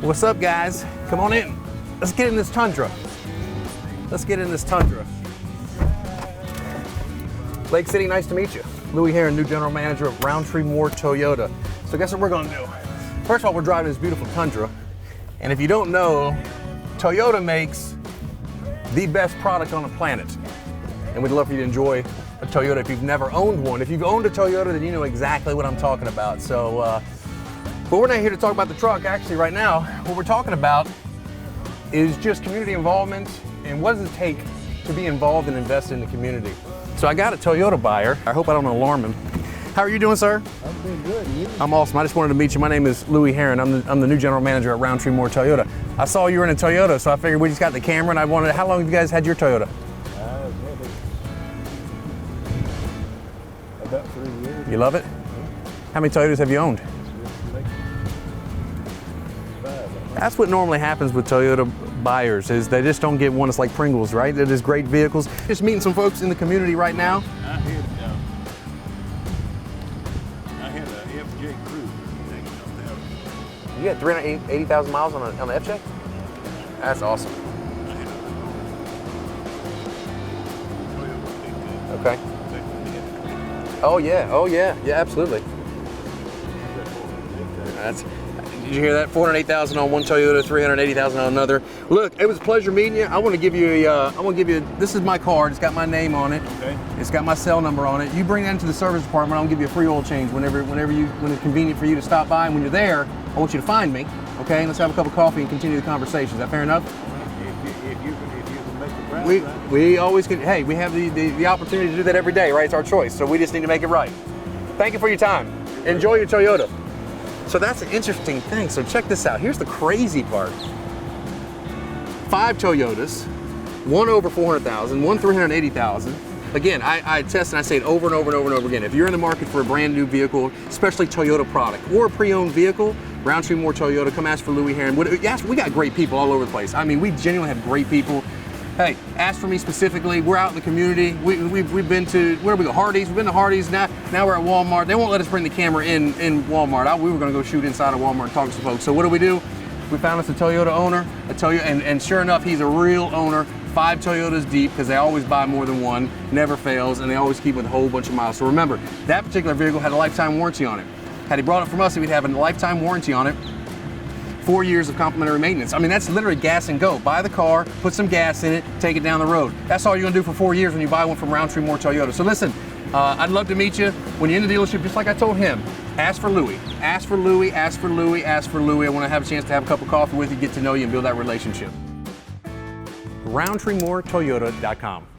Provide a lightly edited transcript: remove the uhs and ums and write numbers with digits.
What's up, guys? Come on in. Let's get in this Tundra. Let's get in this Tundra. Lake City, nice to meet you. Louis Heron, new general manager of Rountree Moore Toyota. So guess what we're gonna do? First of all, we're driving this beautiful Tundra. And if you don't know, Toyota makes the best product on the planet. And we'd love for you to enjoy a Toyota if you've never owned one. If you've owned a Toyota, then you know exactly what I'm talking about. So, but we're not here to talk about the truck. Actually, right now, what we're talking about is just community involvement and what does it take to be involved and invest in the community. So I got a Toyota buyer. I hope I don't alarm him. How are you doing, sir? I'm doing good. And you? I'm awesome. I just wanted to meet you. My name is Louis Heron. I'm the new general manager at Rountree Moore Toyota. I saw you were in a Toyota, so I figured we just got the camera and I wanted, how long have you guys had your Toyota? About 3 years. You love it? How many Toyotas have you owned? That's what normally happens with Toyota buyers, is they just don't get one. It's like Pringles, right? They're just great vehicles. Just meeting some folks in the community right now. I had a FJ Cruiser. You got 380,000 miles on the FJ? That's awesome. Okay. Oh yeah, absolutely. Did you hear that? 408,000 on one Toyota, 380,000 on another. Look, it was a pleasure meeting you. I want to give you this is my card. It's got my name on it. Okay. It's got my cell number on it. You bring that into the service department, I'll give you a free oil change when it's convenient for you to stop by. And when you're there, I want you to find me, okay? And let's have a cup of coffee and continue the conversation. Is that fair enough? If you can make the price We always can, hey, we have the opportunity to do that every day, right? It's our choice, so we just need to make it right. Thank you for your time. Enjoy your Toyota. So that's an interesting thing. So check this out. Here's the crazy part. 5 Toyotas, one over 400,000, one 380,000. Again, I test and I say it over and over and over and over again. If you're in the market for a brand new vehicle, especially Toyota product or a pre-owned vehicle, Rountree Moore Toyota, come ask for Louis Heron. Yes, we got great people all over the place. I mean, we genuinely have great people. Hey, ask for me specifically. We're out in the community. We've been to, where do we go? Hardee's. We've been to Hardee's. Now we're at Walmart. They won't let us bring the camera in Walmart. We were going to go shoot inside of Walmart and talk to some folks. So what do? We found us a Toyota owner, and sure enough, he's a real owner. 5 Toyotas deep, because they always buy more than one, never fails, and they always keep with a whole bunch of miles. So remember, that particular vehicle had a lifetime warranty on it. Had he brought it from us, we'd have a lifetime warranty on it. 4 years of complimentary maintenance. I mean, that's literally gas and go. Buy the car, put some gas in it, take it down the road. That's all you're gonna do for 4 years when you buy one from Rountree Moore Toyota. So listen, I'd love to meet you. When you're in the dealership, just like I told him, ask for Louis. Ask for Louis, ask for Louis, ask for Louis. I wanna have a chance to have a cup of coffee with you, get to know you, and build that relationship. RountreeMooreToyota.com.